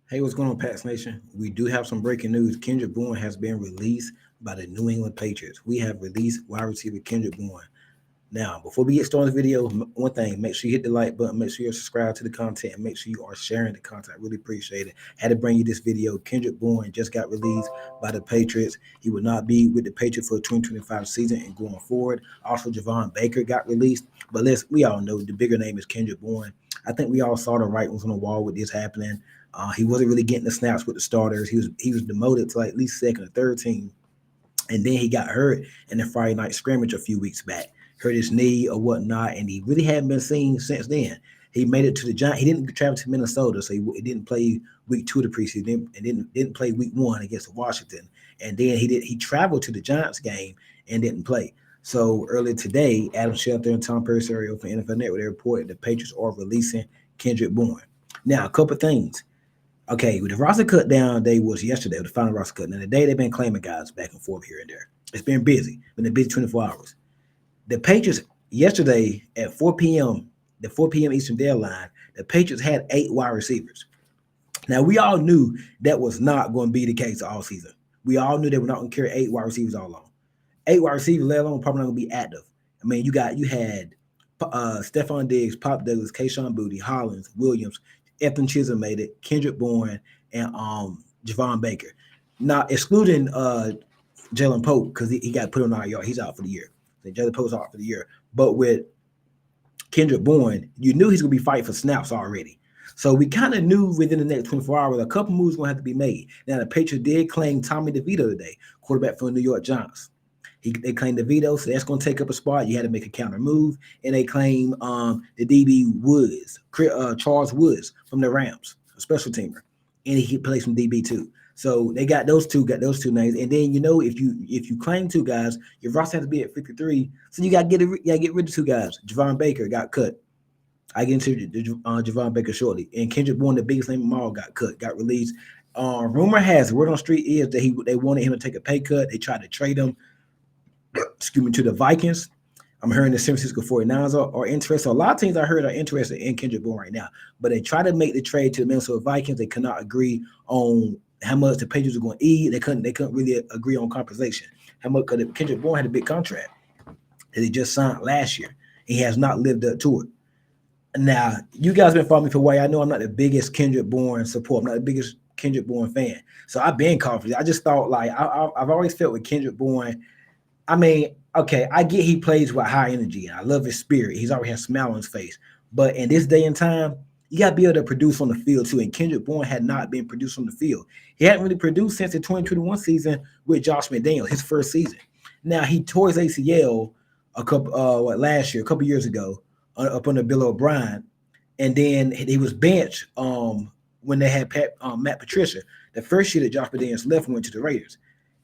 Hey, what's going on, Pats Nation? We do have some breaking news. Kendrick Bourne has been released by the New England Patriots. We have released wide receiver Kendrick Bourne. Now, before we get started on the video, one thing, make sure you hit the like button, make sure you're subscribed to the content, and make sure you are sharing the content. I really appreciate it. Had to bring you this video. Kendrick Bourne just got released by the Patriots. He will not be with the Patriots for the 2025 season and going forward. Also, Javon Baker got released. But we all know the bigger name is Kendrick Bourne. I think we all saw the writings on the wall with this happening. He wasn't really getting the snaps with the starters. He was demoted to like at least second or third team, and then he got hurt in the Friday night scrimmage a few weeks back, hurt his knee or whatnot, and he really hadn't been seen since then. He made it to the Giants. He didn't travel to Minnesota, so he didn't play week 2 of the preseason, and didn't play week 1 against Washington. And then he traveled to the Giants game and didn't play. So earlier today, Adam Schefter and Tom Persario from NFL Network, they reported the Patriots are releasing Kendrick Bourne. Now, a couple of things. Okay, the roster cut down day was yesterday, the final roster cut. Now, today they've been claiming guys back and forth here and there. It's been busy, been a busy 24 hours. The Patriots yesterday at 4 p.m., the 4 p.m. Eastern deadline, the Patriots had 8 wide receivers. Now, we all knew that was not going to be the case all season. We all knew they were not going to carry 8 wide receivers all along. 8 wide receivers, let alone probably not going to be active. I mean, you had Stephon Diggs, Pop Douglas, Kayshawn Boutte, Hollins, Williams, Ethan Chisholm made it, Kendrick Bourne, and Javon Baker. Not excluding Jalen Pope because he got put on IR. He's out for the year. So Jalen Pope's out for the year. But with Kendrick Bourne, you knew he's going to be fighting for snaps already. So we kind of knew within the next 24 hours a couple moves going to have to be made. Now, the Patriots did claim Tommy DeVito today, quarterback for the New York Giants. They claimed DeVito, so that's going to take up a spot. You had to make a counter move. And they claim the DB Woods, Charles Woods from the Rams, a special teamer. And he plays from DB too. So they got those two names. And then if you claim 2 guys, your roster has to be at 53. So you got to get rid of 2 guys. Javon Baker got cut. I get into Javon Baker shortly. And Kendrick Bourne, the biggest name of them all, got cut, got released. Rumor has it, word on the street is that they wanted him to take a pay cut. They tried to trade him, to the Vikings. I'm hearing the San Francisco 49ers are interested. So a lot of teams I heard are interested in Kendrick Bourne right now. But they tried to make the trade to the Minnesota Vikings. They could not agree on how much the Patriots were going to eat. They couldn't really agree on compensation. How much? Because Kendrick Bourne had a big contract that he just signed last year. He has not lived up to it. Now, you guys been following me for a while. I know I'm not the biggest Kendrick Bourne support. I'm not the biggest Kendrick Bourne fan. So I've been confident. I just thought I've always felt with Kendrick Bourne. I mean, okay, I get he plays with high energy, and I love his spirit. He's always had a smile on his face. But in this day and time, you got to be able to produce on the field too. And Kendrick Bourne had not been produced on the field. He hadn't really produced since the 2021 season with Josh McDaniels, his first season. Now he tore his ACL last year, a couple years ago, up under Bill O'Brien, and then he was benched when they had Matt Patricia. The first year that Josh McDaniels left and went to the Raiders.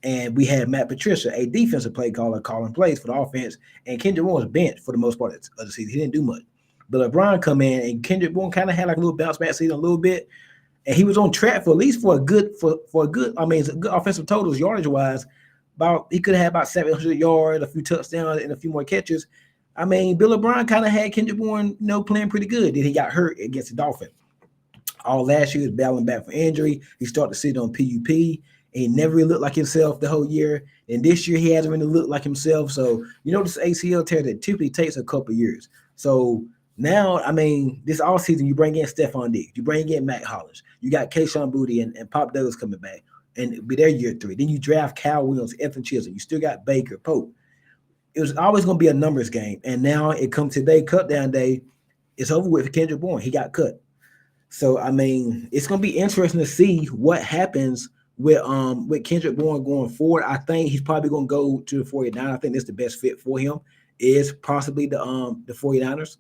And we had Matt Patricia, a defensive play caller, calling plays for the offense. And Kendrick Bourne was benched for the most part of the season. He didn't do much. But LeBron come in, and Kendrick Bourne kind of had like a little bounce back season a little bit. And he was on track for at least for a good offensive totals, yardage wise. He could have had about 700 yards, a few touchdowns, and a few more catches. I mean, Bill O'Brien kind of had Kendrick Bourne, playing pretty good. Then he got hurt against the Dolphins. All last year he was battling back for injury. He started to sit on PUP. He never really looked like himself the whole year. And this year he hasn't really looked like himself. So, this ACL tear that typically takes a couple of years. So now, I mean, this offseason, you bring in Stephon Diggs. You bring in Matt Hollins. You got Kayshawn Boutte and Pop Douglas coming back. And it'll be their year 3. Then you draft Cal Williams, Ethan Chisholm. You still got Baker, Pope. It was always going to be a numbers game. And now it comes today, cut down day. It's over with for Kendrick Bourne. He got cut. So, I mean, it's going to be interesting to see what happens with Kendrick Bourne going forward. I think he's probably going to go to the 49ers. I think that's the best fit for him is possibly the 49ers.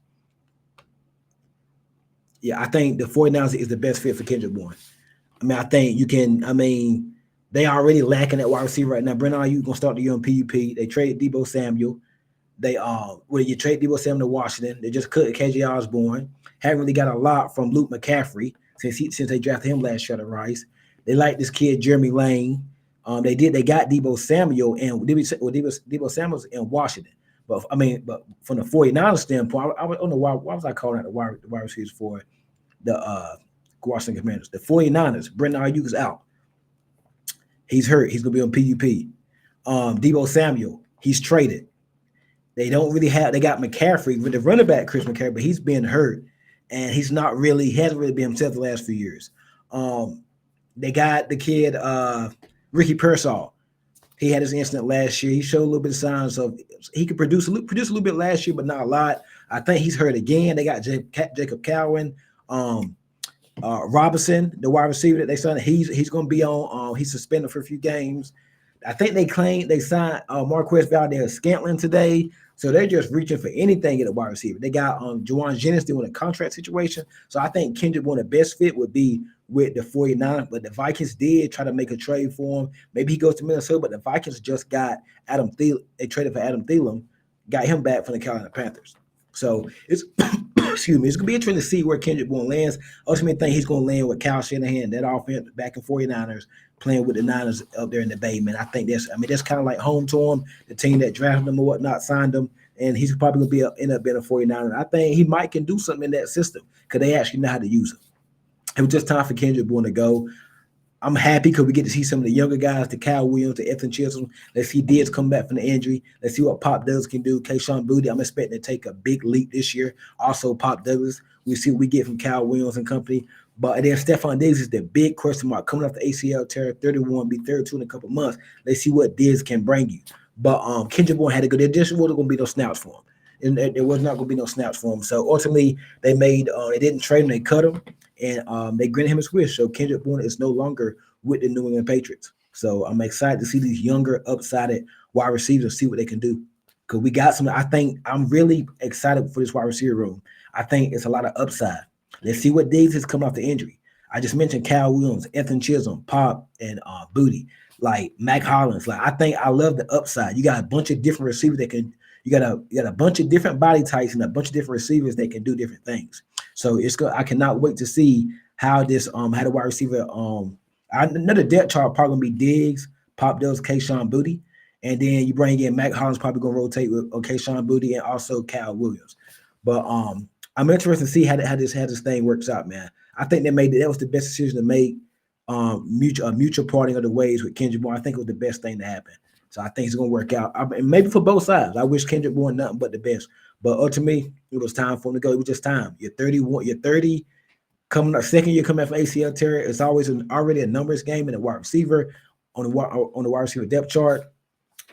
Yeah, I think the 49ers is the best fit for Kendrick Bourne. I mean, I think you can, they already lacking that wide receiver right now. Brennan Ayuk going to start the year on PUP. They traded Deebo Samuel. You trade Deebo Samuel to Washington. They just cut KJ Osborne. Haven't really got a lot from Luke McCaffrey since they drafted him last year to Rice. They like this kid, Jeremy Lane. They got Deebo Samuel and Deebo Samuel's in Washington. But from the 49ers standpoint, I don't know why was I calling out the wide receivers for the Washington Commanders. The 49ers, Brendan Ayuk is out. He's hurt. He's going to be on PUP. Debo Samuel, he's traded. They don't really have. They got McCaffrey with the running back Chris McCaffrey, but he's been hurt, and he's not really. He hasn't really been himself the last few years. They got the kid Ricky Pearsall. He had his incident last year. He showed a little bit of signs of he could produce a little bit last year, but not a lot. I think he's hurt again. They got Jacob Cowan, Robinson, the wide receiver that they signed. He's going to be on. He's suspended for a few games. I think they signed Marquez Valdez-Scantling today. So they're just reaching for anything at a wide receiver. They got Juwan Jennings doing a contract situation. So I think Kendrick Bourne, the best fit would be with the 49ers. But the Vikings did try to make a trade for him. Maybe he goes to Minnesota, but the Vikings just got Adam Thielen. They traded for Adam Thielen, got him back from the Carolina Panthers. So it's excuse me, it's gonna be interesting to see where Kendrick Bourne lands. Ultimately, think he's gonna land with Kyle Shanahan, that offense back in 49ers, playing with the Niners up there in the Bay, man. I think that's kind of like home to him, the team that drafted him or whatnot, signed him, and he's probably gonna end up being a 49er. I think he might can do something in that system because they actually know how to use him. It was just time for Kendrick Bourne to go. I'm happy because we get to see some of the younger guys, the Kyle Williams, the Ethan Chisholm. Let's see Diggs come back from the injury. Let's see what Pop Douglas can do. Kayshawn Boutte, I'm expecting to take a big leap this year. Also, Pop Douglas. We see what we get from Kyle Williams and company. But then Stephon Diggs is the big question mark coming off the ACL tear, 31, be 32 in a couple months. Let's see what Diggs can bring you. But Kendrick Bourne had to go. There just wasn't going to be no snaps for him. And there was not going to be no snaps for him. So ultimately, they didn't trade him. They cut him. And they granted him his wish. So Kendrick Bourne is no longer with the New England Patriots. So I'm excited to see these younger, upsided wide receivers and see what they can do. Because we got some. I think I'm really excited for this wide receiver room. I think it's a lot of upside. Let's see what Diggs is coming off the injury. I just mentioned Kyle Williams, Ethan Chisholm, Pop, and Boutte, like Mac Hollins. Like I love the upside. You got a bunch of different receivers that can. You got a bunch of different body types and a bunch of different receivers that can do different things. So it's good. I cannot wait to see how this how the wide receiver I know the depth chart probably gonna be Diggs, Pop Douglas, Kayshawn Boutte, and then you bring in Mac Hollins probably gonna rotate with Kayshawn Boutte and also Kyle Williams. But I'm interested to see how this thing works out, man. I think that was the best decision to make. Mutual parting of the ways with Kendrick Bourne. I think it was the best thing to happen. So I think it's gonna work out. Maybe for both sides. I wish Kendrick Bourne nothing but the best. But ultimately, it was time for him to go. It was just time. You're 31. You're 30. Coming up, second year coming out for ACL tear, it's always already a numbers game in the wide receiver on the wide receiver depth chart.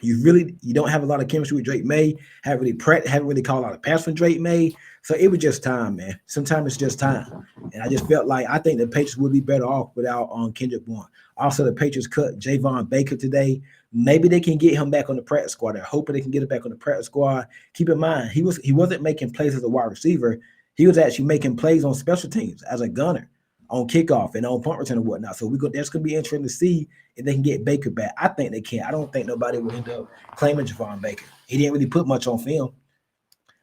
You don't have a lot of chemistry with Drake May. Haven't really called out a pass from Drake May. So it was just time, man. Sometimes it's just time. And I just felt like I think the Patriots would be better off without Kendrick Bourne. Also, the Patriots cut Javon Baker today. Maybe they can get him back on the practice squad. They're hoping they can get him back on the practice squad. Keep in mind, he wasn't making plays as a wide receiver. He was actually making plays on special teams as a gunner, on kickoff and on punt return and whatnot. So that's going to be interesting to see if they can get Baker back. I think they can. I don't think nobody will end up claiming Javon Baker. He didn't really put much on film.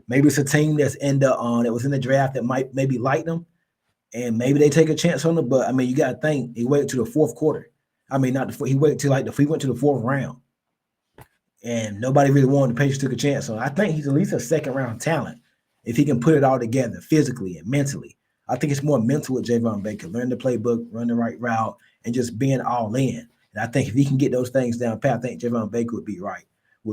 Maybe it's a team that's that was in the draft that might maybe like them, and maybe they take a chance on them. But I mean, you got to think he waited to the fourth quarter. I mean, he waited till he went to the fourth round, and nobody really wanted. The Patriots took a chance on. I think he's at least a second round talent if he can put it all together physically and mentally. I think it's more mental with Javon Baker. Learn the playbook, run the right route, and just being all in. And I think if he can get those things down pat, I think Javon Baker would be right.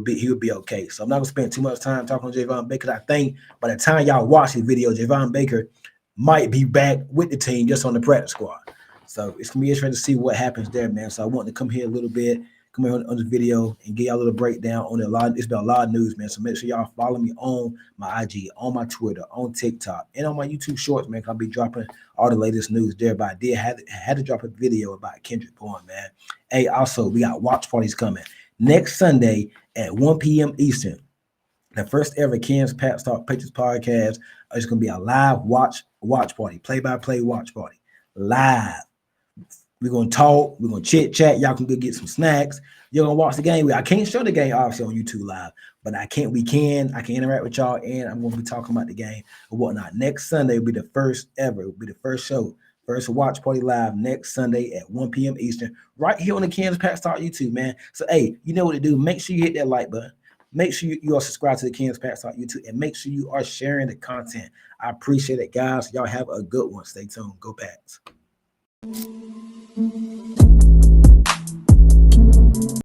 He would be okay. So I'm not gonna spend too much time talking on Javon Baker. I think by the time y'all watch this video, Javon Baker might be back with the team just on the practice squad. So it's gonna be interesting to see what happens there, man. So I want to come here a little bit, come here on this video and give y'all a little breakdown on it. It's been a lot of news, man. So make sure y'all follow me on my IG, on my Twitter, on TikTok, and on my YouTube Shorts, man. I'll be dropping all the latest news there. But I had to drop a video about Kendrick Bourne, man. Hey, also we got watch parties coming next Sunday at 1 p.m. Eastern. The first ever Ken's Pat Talk Patriots podcast is going to be a live watch party, play-by-play watch party, live. We're going to talk. We're going to chit-chat. Y'all can go get some snacks. You're going to watch the game. I can't show the game, obviously, on YouTube Live, but I can interact with y'all, and I'm going to be talking about the game and whatnot. Next Sunday will be the first ever. It will be the first show, first watch party live next Sunday at 1 p.m. Eastern, right here on the Kansas Pat Talk YouTube, man. So, hey, you know what to do. Make sure you hit that like button. Make sure you are subscribed to the Kansas Pat Talk YouTube, and make sure you are sharing the content. I appreciate it, guys. Y'all have a good one. Stay tuned. Go Pats.